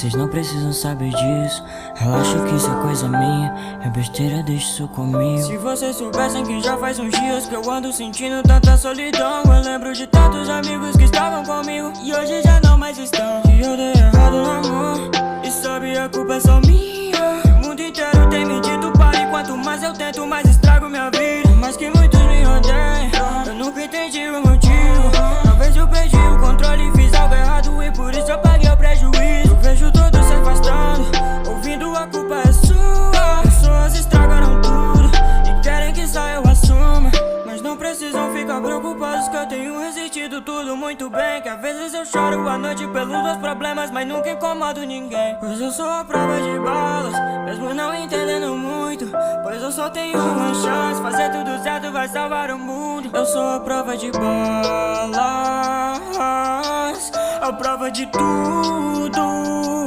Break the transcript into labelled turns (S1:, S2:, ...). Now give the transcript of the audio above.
S1: Vocês não precisam saber disso. Relaxa que isso é coisa minha. É besteira, deixa isso comigo.
S2: Se vocês soubessem que já faz uns dias que eu ando sentindo tanta solidão. Eu lembro de tantos amigos que estavam comigo e hoje já não mais estão. Que eu dei errado no amor e sabe a culpa é só minha. O mundo inteiro tem me dito pare. Quanto mais eu tento, mais estrago minha vida. Por mais que muitos me odeiam, eu nunca entendi o motivo. Talvez eu perdi o controle e fiz algo errado e por isso eu paguei o prejuízo. Eu vejo todos se afastando, ouvindo a culpa é sua. Pessoas estragaram tudo e querem que só eu assuma. Mas não precisam ficar preocupados que eu tenho resistido tudo muito bem. Que às vezes eu choro à noite pelos meus problemas, mas nunca incomodo ninguém. Pois eu sou a prova de balas, mesmo não entendendo muito. Pois eu só tenho uma chance, fazer tudo certo vai salvar o mundo. Eu sou a prova de balas, a prova de tudo.